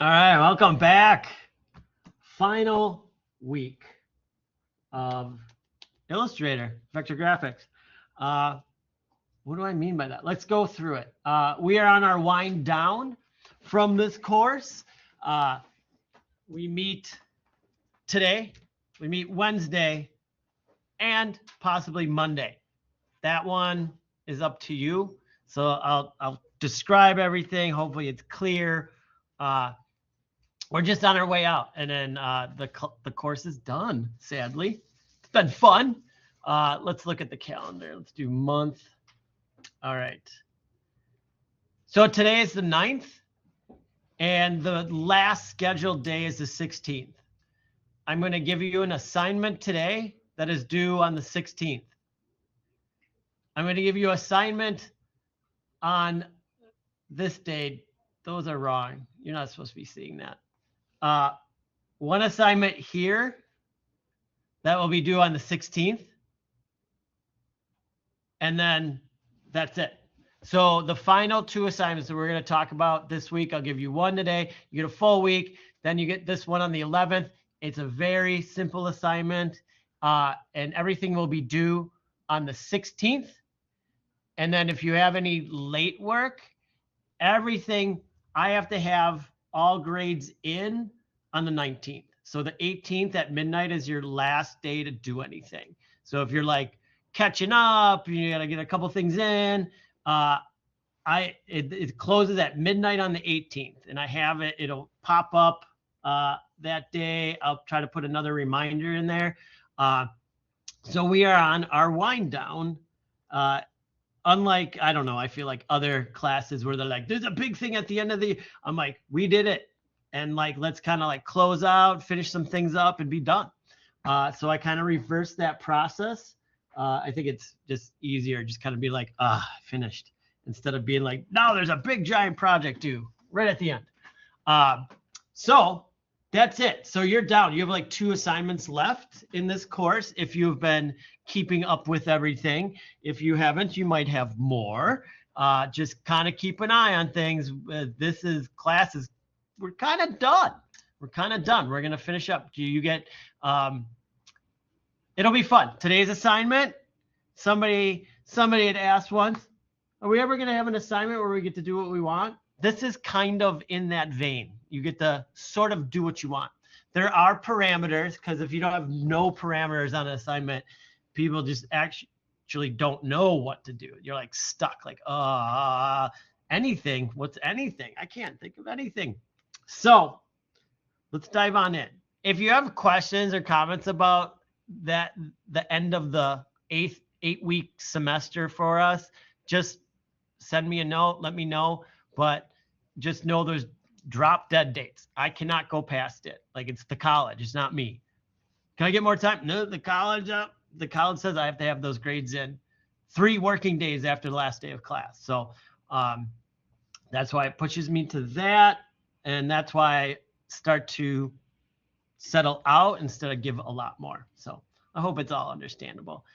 All right, welcome back. Final week of Illustrator, vector graphics. What do I mean by that? Let's go through it. We are on our wind down from this course. We meet today, we meet Wednesday, and possibly Monday. That one is up to you. So I'll describe everything. Hopefully it's clear. We're just on our way out, and then the course is done, sadly. It's been fun. Let's look at the calendar. Let's do month. All right. So today is the 9th, and the last scheduled day is the 16th. I'm going to give you an assignment today that is due on the 16th. I'm going to give you assignment on this date. Those are wrong. You're not supposed to be seeing that. One assignment here that will be due on the 16th. And then that's it. So the final two assignments that we're going to talk about this week, I'll give you one today. You get a full week. Then you get this one on the 11th. It's a very simple assignment. And everything will be due on the 16th. And then if you have any late work, everything, I have to have all grades in on the 19th. So the 18th at midnight is your last day to do anything. So if you're like catching up, you got to get a couple things in. It closes at midnight on the 18th, and I have it. It'll pop up that day. I'll try to put another reminder in there. So we are on our wind down. Unlike, I don't know, I feel like other classes where they're like, there's a big thing at the end of the, I'm like, we did it. And like, let's kind of like close out, finish some things up and be done. So I kind of reversed that process. I think it's just easier, just kind of be like, finished, instead of being like, no, there's a big giant project due right at the end. So that's it. So you're down. You have like 2 assignments left in this course if you've been keeping up with everything. If you haven't, you might have more. Just kind of keep an eye on things. This is classes. We're kind of done. We're going to finish up. You get, it'll be fun. Today's assignment, somebody had asked once, are we ever going to have an assignment where we get to do what we want? This is kind of in that vein. You get to sort of do what you want. There are parameters, because if you don't have no parameters on an assignment, people just actually don't know what to do. You're like stuck, like, anything. What's anything? I can't think of anything. So let's dive on in. If you have questions or comments about that, the end of the 8-week semester for us, just send me a note, let me know. But just know there's drop dead dates. I cannot go past it. Like, it's the college, it's not me. Can I get more time? No, the college says I have to have those grades in 3 working days after the last day of class. So that's why it pushes me to that. And that's why I start to settle out instead of give a lot more. So I hope it's all understandable.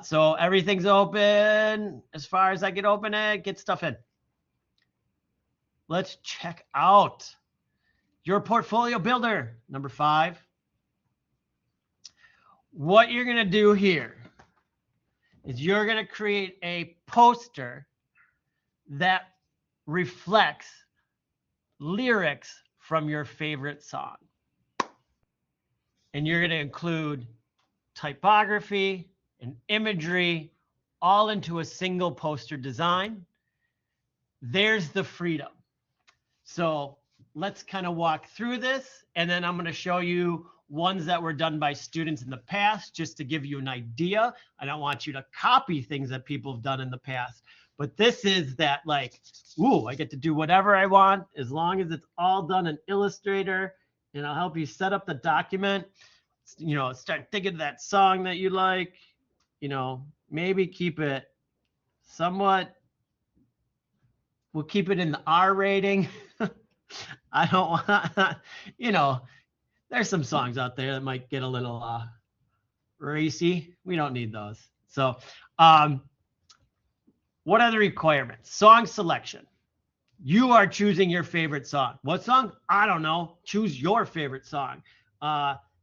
So everything's open. As far as I can open it, get stuff in. Let's check out your portfolio builder, number 5. What you're going to do here is you're going to create a poster that reflects lyrics from your favorite song. And you're going to include typography and imagery all into a single poster design. There's the freedom. So let's kind of walk through this, and then I'm going to show you ones that were done by students in the past, just to give you an idea. I don't want you to copy things that people have done in the past, but this is that, like, ooh, I get to do whatever I want as long as it's all done in Illustrator, and I'll help you set up the document. You know, start thinking of that song that you like, you know, maybe keep it somewhat, we'll keep it in the R rating. I don't want, you know, there's some songs out there that might get a little racy. We don't need those. So what are the requirements? Song selection. You are choosing your favorite song. What song? I don't know. Choose your favorite song.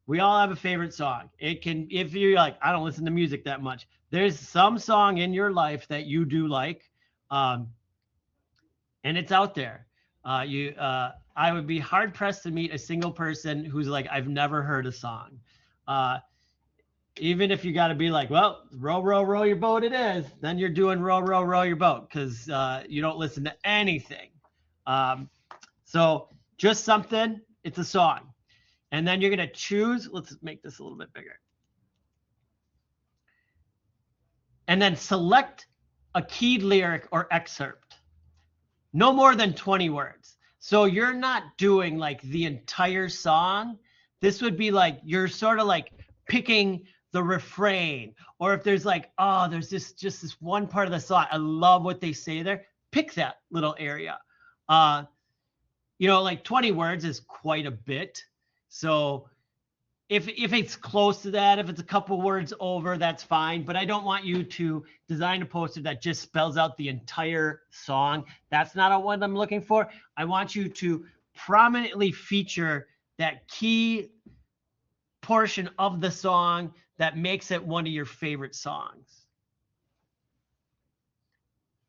We all have a favorite song. It can, if you're like, I don't listen to music that much, there's some song in your life that you do like, and it's out there. I would be hard pressed to meet a single person who's like, I've never heard a song. Even if you got to be like, well, row, row, row your boat, it is. Then you're doing row, row, row your boat because you don't listen to anything. So just something, it's a song. And then you're going to choose, let's make this a little bit bigger. And then select a keyed lyric or excerpt. No more than 20 words. So you're not doing like the entire song. This would be like, you're sort of like picking the refrain, or if there's like, oh, there's just this one part of the song, I love what they say there, pick that little area. Like 20 words is quite a bit. So if it's close to that, if it's a couple words over, that's fine. But I don't want you to design a poster that just spells out the entire song. That's not what I'm looking for. I want you to prominently feature that key portion of the song that makes it one of your favorite songs.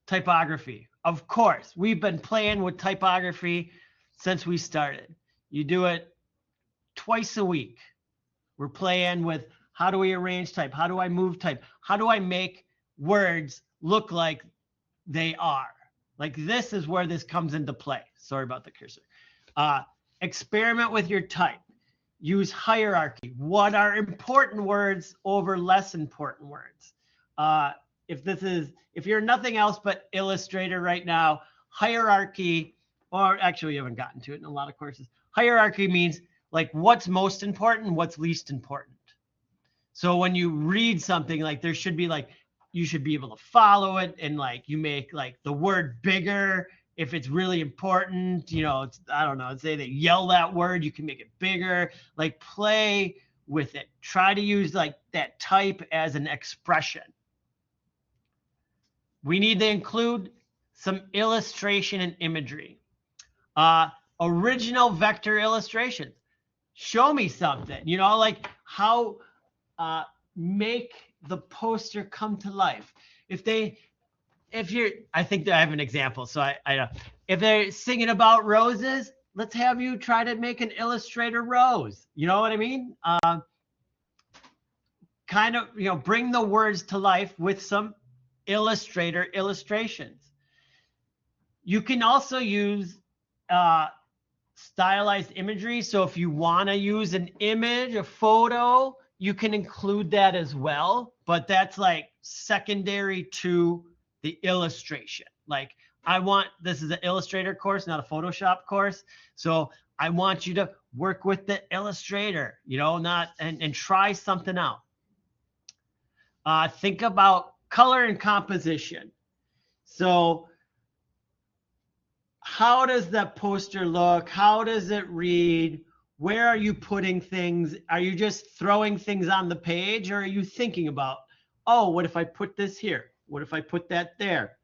Typography. Of course, we've been playing with typography since we started. You do it twice a week. We're playing with how do we arrange type? How do I move type? How do I make words look like they are? Like this is where this comes into play. Sorry about the cursor. Experiment with your type. Use hierarchy. What are important words over less important words? If you're nothing else but Illustrator right now, hierarchy, or actually you haven't gotten to it in a lot of courses. Hierarchy means like what's most important, what's least important. So when you read something, like there should be like, you should be able to follow it, and like you make like the word bigger if it's really important. I don't know, say they yell that word, you can make it bigger. Like play with it. Try to use like that type as an expression. We need to include some illustration and imagery. Original vector illustrations. Show me something, like how make the poster come to life. I think that I have an example. So I if they're singing about roses, let's have you try to make an Illustrator rose. You know what I mean? Kind of, bring the words to life with some Illustrator illustrations. You can also use stylized imagery. So if you want to use an image, a photo, you can include that as well. But that's like secondary to the illustration. Like this is an Illustrator course, not a Photoshop course. So I want you to work with the Illustrator, and try something out. Think about color and composition. So how does that poster look? How does it read? Where are you putting things? Are you just throwing things on the page, or are you thinking about, oh, what if I put this here? What if I put that there?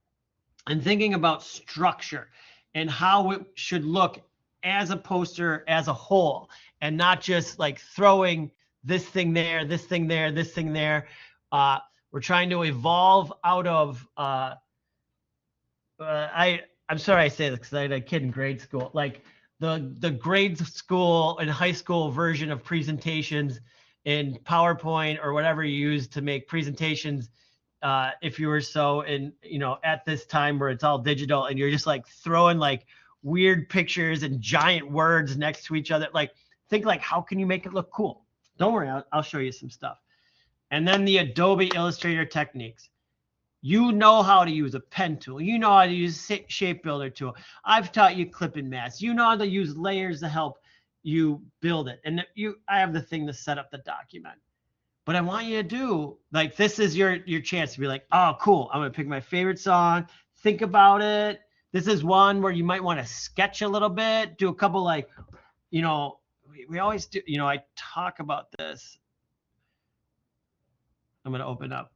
And thinking about structure and how it should look as a poster as a whole, and not just like throwing this thing there, this thing there, this thing there. We're trying to evolve out of, I'm sorry I say this because I had a kid in grade school, like the grade school and high school version of presentations in PowerPoint or whatever you use to make presentations. If you were at this time where it's all digital and you're just like throwing like weird pictures and giant words next to each other, like think like, how can you make it look cool? Don't worry, I'll show you some stuff. And then the Adobe Illustrator techniques. You know how to use a pen tool. You know how to use a shape builder tool. I've taught you clip and mask. You know how to use layers to help you build it. And I have the thing to set up the document. But I want you to do, like, this is your chance to be like, oh, cool. I'm going to pick my favorite song. Think about it. This is one where you might want to sketch a little bit. Do a couple like, we always do, I talk about this. I'm going to open up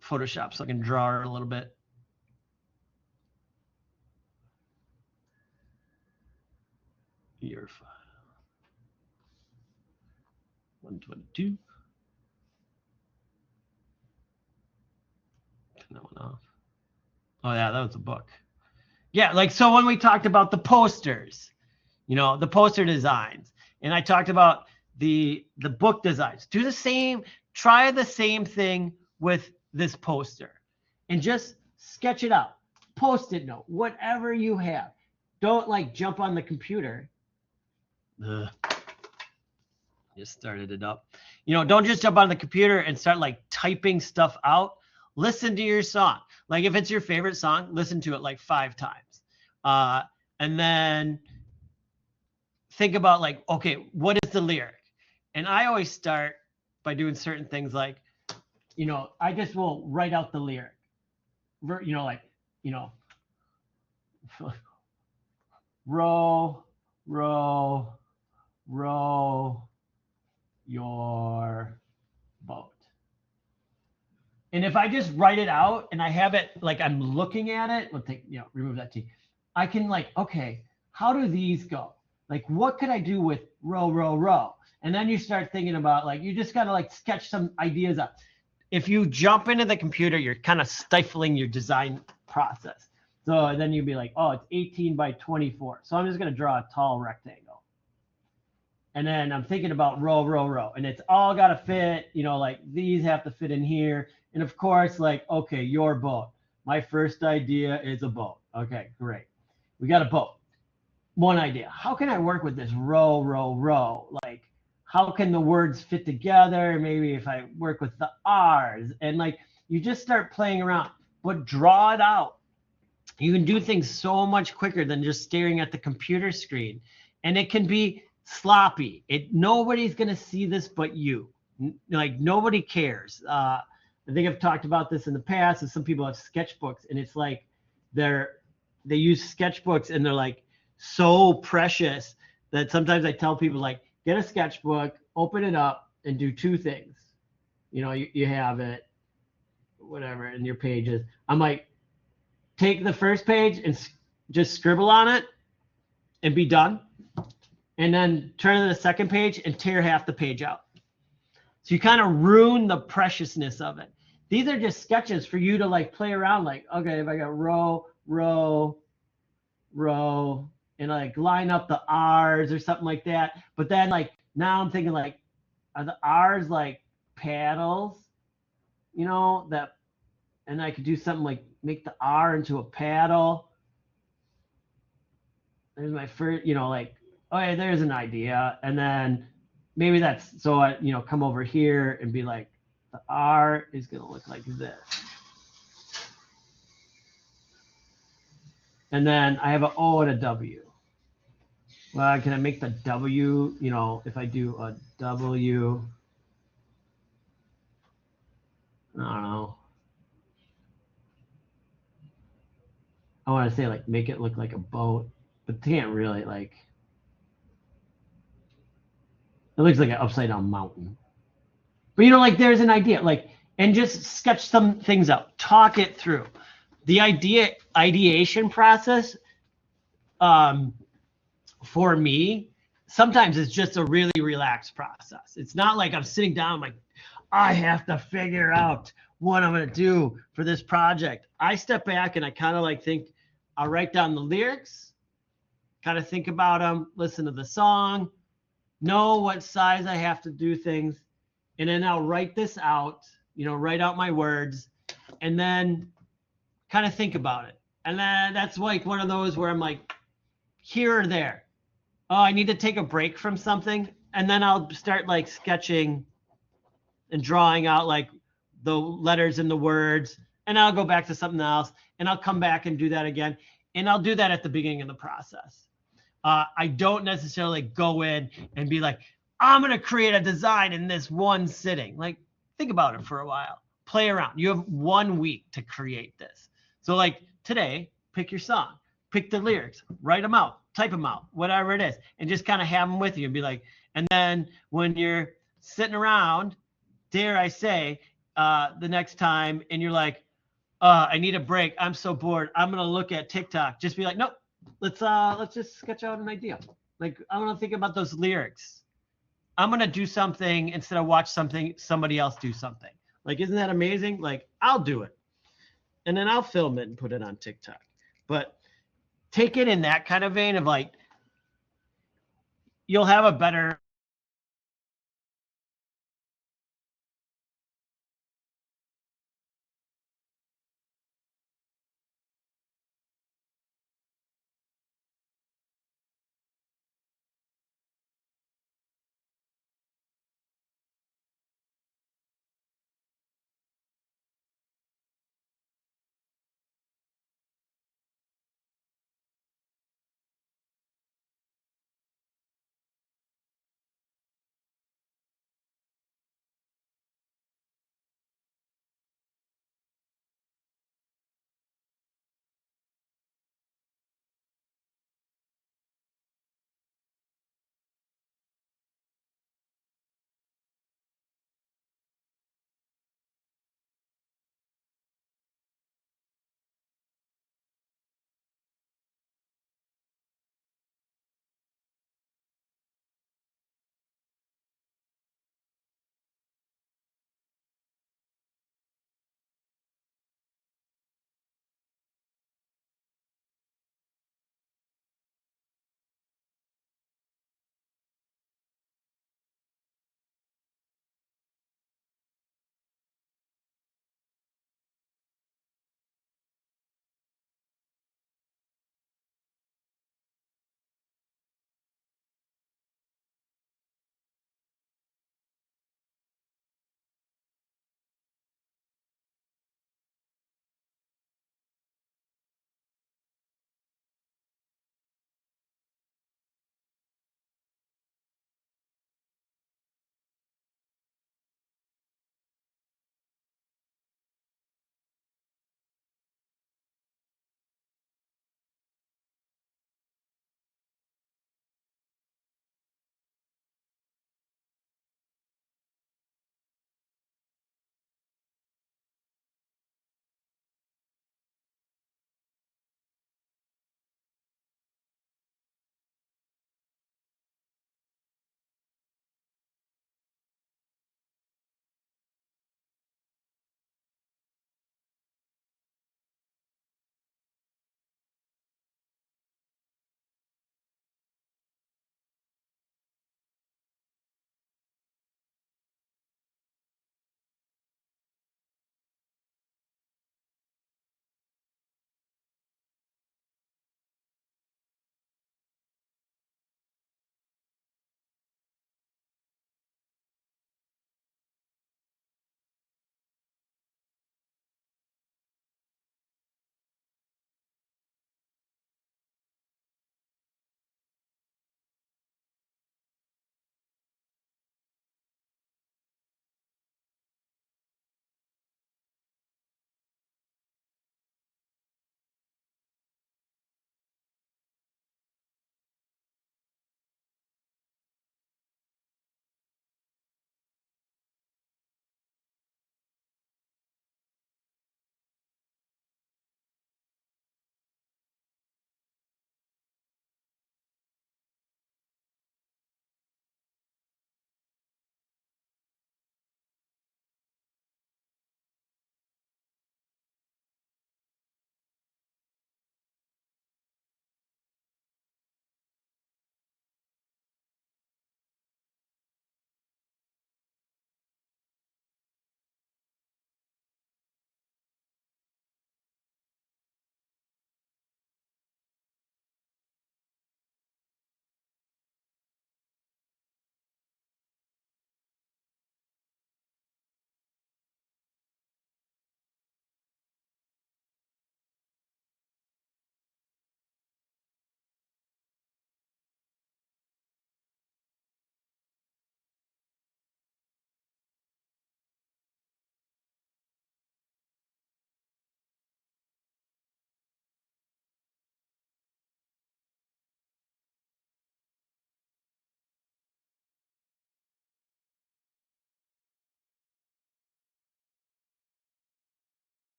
Photoshop so I can draw her a little bit. Your file. 122. Turn that one off. Oh yeah, that was a book. Yeah, like so when we talked about the posters, the poster designs, and I talked about the book designs. Do the same, try the same thing with this poster and just sketch it out. Post-it note, whatever you have. Don't like jump on the computer. Ugh. Just started it up. Don't just jump on the computer and start like typing stuff out. Listen to your song. Like if it's your favorite song, listen to it like 5 times. And then think about like, okay, what is the lyric? And I always start by doing certain things like, I just will write out the lyric. Row, row, row your boat. And if I just write it out and I have it like I'm looking at it, let's take, remove that T. I can like, okay, how do these go? Like, what could I do with row, row, row? And then you start thinking about like, you just gotta like sketch some ideas up. If you jump into the computer, you're kind of stifling your design process. So then you'd be like, oh, it's 18 by 24. So I'm just gonna draw a tall rectangle. And then I'm thinking about row, row, row. And it's all gotta fit, like these have to fit in here. And of course, like, okay, your boat. My first idea is a boat. Okay, great. We got a boat. One idea. How can I work with this row, row, row? Like, how can the words fit together? Maybe if I work with the R's and like, you just start playing around, but draw it out. You can do things so much quicker than just staring at the computer screen. And it can be sloppy. Nobody's going to see this but you. Like nobody cares. I think I've talked about this in the past. And some people have sketchbooks and it's like they use sketchbooks and they're like so precious that sometimes I tell people like, get a sketchbook, open it up and do 2 things. You have it, whatever, in your pages. I'm like, take the first page and just scribble on it and be done. And then turn to the second page and tear half the page out. So you kind of ruin the preciousness of it. These are just sketches for you to like play around like, okay, if I got row, row, row, and like line up the R's or something like that. But then like, now I'm thinking like, are the R's like paddles? And I could do something like make the R into a paddle. There's my first, like, okay, there's an idea. And then maybe that's, so I, come over here and be like, the R is going to look like this. And then I have an O and a W. Well, can I make the W, if I do a W, I don't know. I want to say like, make it look like a boat, but can't really like, it looks like an upside down mountain. But like there's an idea, like, and just sketch some things out, talk it through. The ideation process, for me, sometimes it's just a really relaxed process. It's not like I'm sitting down like, I have to figure out what I'm going to do for this project. I step back and I kind of like think, I'll write down the lyrics, kind of think about them, listen to the song, know what size I have to do things, and then I'll write this out, write out my words, and then kind of think about it. And then that's like one of those where I'm like, here or there. Oh, I need to take a break from something. And then I'll start like sketching and drawing out like the letters and the words. And I'll go back to something else. And I'll come back and do that again. And I'll do that at the beginning of the process. I don't necessarily go in and be like, I'm going to create a design in this one sitting. Like, think about it for a while. Play around. You have 1 week to create this. So like today, pick your song, pick the lyrics, write them out, type them out, whatever it is, and just kind of have them with you and be like, and then when you're sitting around, dare I say, the next time, and you're like, I need a break. I'm so bored. I'm going to look at TikTok. Just be like, nope, let's just sketch out an idea. Like, I want to think about those lyrics. I'm going to do something instead of watch somebody else do something. Like, isn't that amazing? Like, I'll do it. And then I'll film it and put it on TikTok. But take it in that kind of vein of like, you'll have a better